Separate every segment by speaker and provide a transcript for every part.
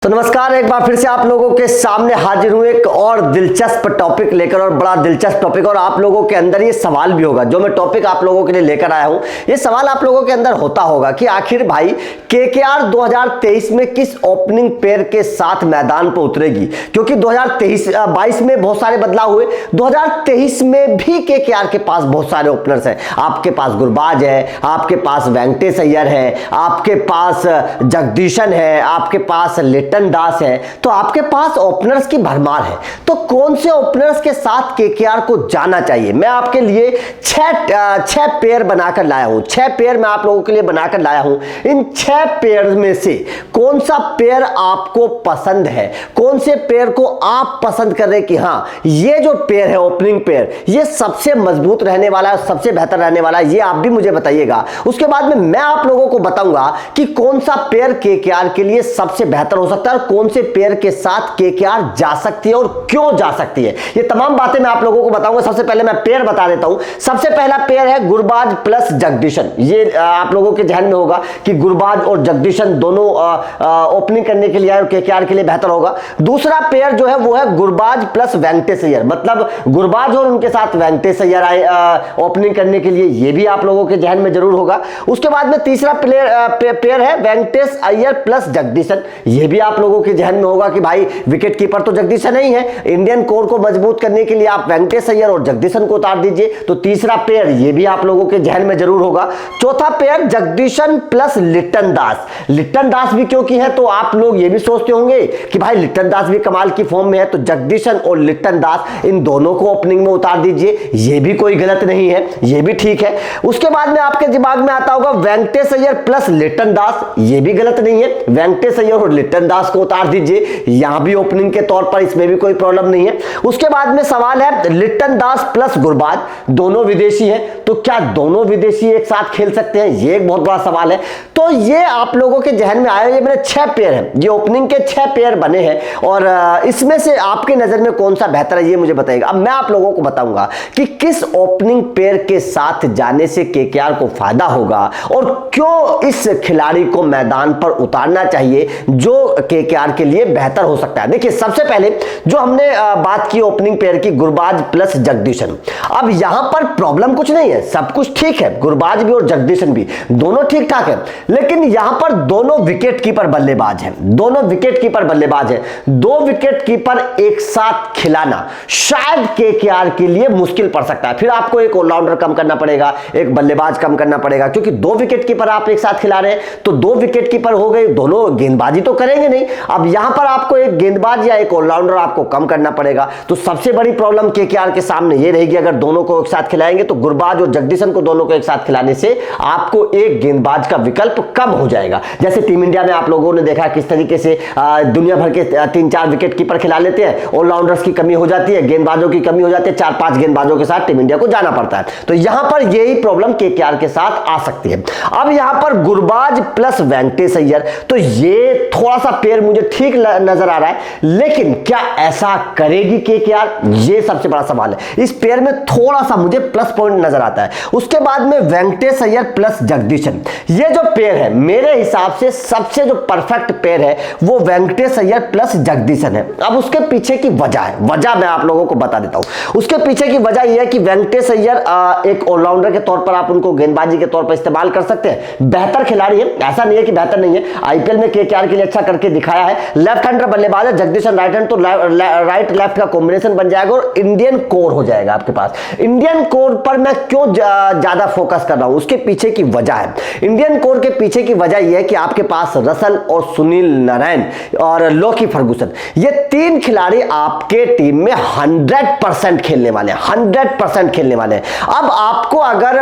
Speaker 1: तो नमस्कार, एक बार फिर से आप लोगों के सामने हाजिर हूं एक और दिलचस्प टॉपिक लेकर। और बड़ा दिलचस्प टॉपिक, और आप लोगों के अंदर ये सवाल भी होगा जो मैं टॉपिक आप लोगों के लिए लेकर आया हूं। ये सवाल आप लोगों के अंदर होता होगा कि आखिर भाई केकेआर 2023 में किस ओपनिंग पेयर के साथ मैदान पर उतरेगी, क्योंकि 2023-22 में बहुत सारे बदलाव हुए। 2023 में भी केकेआर के पास बहुत सारे ओपनर्स हैं। आपके पास गुरबाज है, आपके पास वेंकटेश अय्यर है, आपके पास जगदीशन है, आपके पास लिटन दास है। तो आपके पास ओपनर्स की भरमार है। तो कौन से ओपनर्स के साथ केकेआर को जाना चाहिए, मैं आपके लिए छह पेयर बनाकर लाया हूं। 6 पेयर मैं आप लोगों के लिए बनाकर लाया हूं। इन 6 पेयर में से कौन सा पेयर आपको पसंद है, कौन से पेयर को आप पसंद कर रहे हैं कि हां ये जो पेयर है ओपनिंग पेयर, ये सबसे मजबूत रहने वाला है, सबसे बेहतर रहने वाला है, ये आप भी मुझे बताइएगा। उसके बाद में मैं आप लोगों को बताऊंगा कि कौन सा पेयर केकेआर के लिए सबसे बेहतर हो सकता है और कौन से पेयर के साथ केकेआर जा सकती है और क्यों जा सकती है। ये तमाम बातें मैं आप लोगों को बताऊंगा। सबसे पहले मैं पेयर बता देता हूं। सबसे पहला पेयर है गुरबाज प्लस जगदीशन। ये आप लोगों के ध्यान में होगा कि गुरबाज और जगदीशन दोनों ओपनिंग करने के लिए और केकेआर के लिए बेहतर होगा। दूसरा पेयर जो है वो है गुरबाज प्लस वेंकटेश अय्यर, मतलब गुरबाज और उनके साथ वेंकटेश अय्यर आए ओपनिंग करने के लिए, ये भी आप लोगों के ध्यान में जरूर होगा। उसके बाद में तीसरा पेयर है वेंकटेश अय्यर प्लस जगदीशन। ये भी आप लोगों के ध्यान में होगा कि भाई विकेट कीपर तो जगदीशन नहीं है, इंडियन कोर को मजबूत करने के लिए आप वेंकटेश अय्यर और जगदीशन को उतार दीजिए। तो तीसरा पेयर ये भी आप लोगों के ध्यान में जरूर होगा। चौथा पेयर जगदीशन प्लस लिटन दास। लिटन दास भी क्योंकि है तो आप लोग ये भी सोचते होंगे कि भाई लिटन दास भी कमाल की फॉर्म में है, तो जगदीशन और लिटन दास इन दोनों को ओपनिंग में उतार दीजिए। ये भी कोई गलत नहीं है, ये भी ठीक है। उसके बाद में आपके दिमाग में आता होगा वेंकटेश अय्यर प्लस लिटन दास। ये भी गलत नहीं है, वेंकटेश अय्यर और लिटन दास को उतार दीजिए, यहां भी ओपनिंग के तौर पर इसमें भी कोई प्रॉब्लम नहीं है। उसके बाद में सवाल है लिटन दास प्लस गुरबाज, दोनों विदेशी हैं, तो क्या दोनों विदेशी एक साथ खेल सकते हैं, ये एक बहुत बड़ा सवाल है। तो ये आप लोगों के ध्यान में आया। ये मेरे 6 पेयर हैं, ये ओपनिंग के 6 पेयर बने हैं और इसमें से आपके नजर में कौन सा बेहतर है ये मुझे बताइएगा। अब मैं आप लोगों को बताऊंगा कि किस ओपनिंग पेयर के साथ जाने से केकेआर को फायदा होगा और क्यों इस खिलाड़ी को मैदान पर उतारना चाहिए जो केकेआर के लिए बेहतर हो सकता है। देखिए, सबसे पहले जो हमने बात की ओपनिंग पेयर की, गुरबाज प्लस जगदीशन। अब यहां पर प्रॉब्लम कुछ नहीं है, सब कुछ ठीक है, गुरबाज भी और जगदीशन भी दोनों ठीक ठाक है, लेकिन यहां पर दोनों विकेट कीपर बल्लेबाज हैं, दोनों विकेट कीपर बल्लेबाज हैं। 2 विकेट कीपर एक साथ खिलाना शायद केकेआर के लिए मुश्किल पड़ सकता है। फिर आपको एक ऑलराउंडर कम करना पड़ेगा, एक बल्लेबाज कम करना पड़ेगा, क्योंकि 2 विकेट कीपर आप एक साथ खिला रहे हैं, तो 2 विकेट कीपर हो गए, दोनों गेंदबाजी तो करेंगे नहीं। अब यहां पर आपको एक गेंदबाज या एक ऑलराउंडर आपको कम करना पड़ेगा। तो सबसे बड़ी प्रॉब्लम केकेआर के सामने ये रहेगी, अगर दोनों को एक साथ खिलाएंगे तो गुरबाज और जगदीशन को दोनों को एक साथ खिलाने से आपको एक गेंदबाज का विकल्प कम हो जाएगा। जैसे टीम इंडिया में आप लोगों ने देखा किस तरीके से दुनिया भर के 3-4 विकेट कीपर खिला लेते हैं, ऑलराउंडर्स की कमी हो जाती है, गेंदबाजों की कमी हो जाती है, 4-5 गेंदबाजों के साथ टीम इंडिया को जाना पड़ता है। तो यहां पर यही प्रॉब्लम केकेआर के साथ आ सकती है। अब यहां पर गुरबाज प्लस वेंकटेश अय्यर, तो ये थोड़ा सा पेयर मुझे ठीक नजर आ रहा है, लेकिन क्या ऐसा करेगी केकेआर, ये सबसे बड़ा सवाल है। इस पेयर में थोड़ा सा मुझे प्लस पॉइंट नजर आता है। उसके बाद में वेंकटेश अय्यर प्लस जगदीशन, ये जो पेयर है मेरे हिसाब से सबसे जो परफेक्ट पेयर है वो वेंकटेश अय्यर प्लस जगदीशन है। अब उसके पीछे की वजह है, वजह मैं आप लोगों को बता देता हूं। उसके पीछे की वजह यह है कि वेंकटेश अय्यर एक ऑलराउंडर के तौर पर आप उनको गेंदबाजी के तौर पर इस्तेमाल कर सकते हैं, बेहतर खिलाड़ी है, ऐसा नहीं है कि बेहतर नहीं है, आईपीएल में केकेआर के लिए अच्छा करके दिखाया है। लेफ्ट हैंडर बल्लेबाज है जगदीशन, राइट हैंड, तो राइट लेफ्ट का कॉम्बिनेशन बन जाएगा और इंडियन कोर हो जाएगा आपके पास। इंडियन कोर पर मैं क्यों ज्यादा फोकस कर रहा हूं, उसके पीछे की वजह है। इंडियन कोर के पीछे की वजह यह है कि आपके पास रसल और सुनील नारायण और लोकी फर्गुसन, ये 3 खिलाड़ी आपके टीम में 100% खेलने वाले हैं, 100% खेलने वाले हैं। अब आपको अगर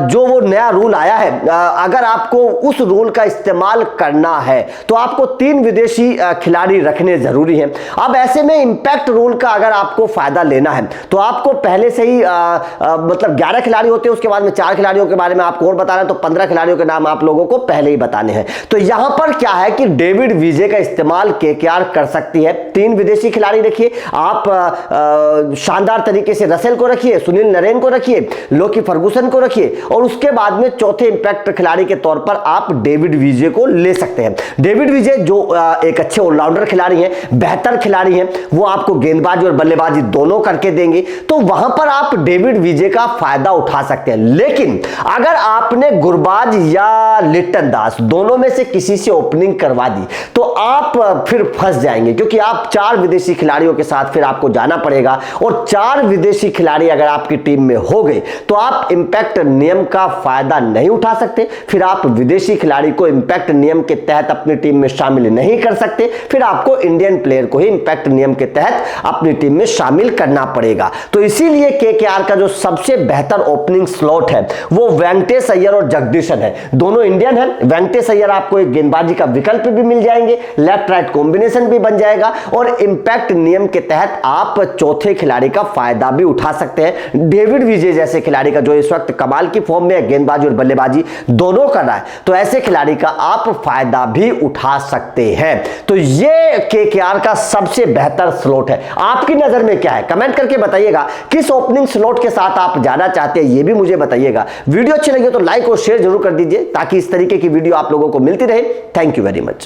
Speaker 1: जो वो नया रूल आया है, अगर आपको उस रूल का इस्तेमाल करना है तो आपको 3 विदेशी खिलाड़ी रखने जरूरी हैं। अब ऐसे में इंपैक्ट रूल का अगर आपको फायदा लेना है तो आपको पहले से ही मतलब 11 खिलाड़ी होते हैं, उसके बाद में 4 खिलाड़ियों के बारे में आपको और बताना है, तो 15 खिलाड़ियों के नाम आप लोगों को पहले ही बताने हैं। तो यहां पर क्या है कि डेविड विजय का इस्तेमाल केकेआर कर सकती है। 3 विदेशी खिलाड़ी रखिए आप, शानदार तरीके से रसेल को रखिए, सुनील नरेन को रखिए, लोकी फर्गुसन को रखिए और उसके बाद में चौथे इंपैक्ट खिलाड़ी के तौर पर आप डेविड विजय को ले सकते हैं। डेविड विजय जो जो एक अच्छे ऑलराउंडर खिलाड़ी हैं, बेहतर खिलाड़ी हैं, वो आपको गेंदबाजी और बल्लेबाजी दोनों करके देंगे, तो वहां पर आप डेविड विजय का फायदा उठा सकते हैं। लेकिन अगर आपने गुरबाज या लिटन दास दोनों में से किसी से ओपनिंग करवा दी तो आप फिर फंस जाएंगे, क्योंकि आप 4 विदेशी खिलाड़ियों के साथ फिर आपको जाना पड़ेगा, और 4 विदेशी खिलाड़ी अगर आपकी टीम में हो गए तो आप इंपैक्ट नियम का फायदा नहीं उठा सकते, फिर आप विदेशी खिलाड़ी को इंपैक्ट नियम के तहत अपनी टीम में शामिल नहीं कर सकते, फिर आपको इंडियन प्लेयर को ही इंपैक्ट नियम के तहत अपनी टीम में शामिल करना पड़ेगा। तो इसीलिए केकेआर का जो सबसे बेहतर ओपनिंग स्लॉट है वो वेंकटेश अय्यर और जगदीशन है, दोनों इंडियन है। वेंकटेश अय्यर आपको एक गेंदबाजी का विकल्प भी मिल जाएंगे, लेफ्ट राइट कॉम्बिनेशन भी बन जाएगा, और इंपैक्ट नियम के तहत आप चौथे खिलाड़ी का फायदा भी उठा सकते हैं, डेविड विजय जैसे खिलाड़ी का जो इस वक्त कमाल की फॉर्म में गेंदबाजी और बल्लेबाजी दोनों कर रहा है, तो ऐसे खिलाड़ी का आप फायदा भी उठा सकते हैं। तो ये केकेआर का सबसे बेहतर स्लॉट है। आपकी नजर में क्या है, कमेंट करके बताइएगा। किस ओपनिंग स्लॉट के साथ आप जाना चाहते हैं ये भी मुझे बताइएगा। वीडियो अच्छी लगी तो लाइक और शेयर जरूर कर दीजिए ताकि इस तरीके की वीडियो आप लोगों को मिलती रहे। Thank you very much.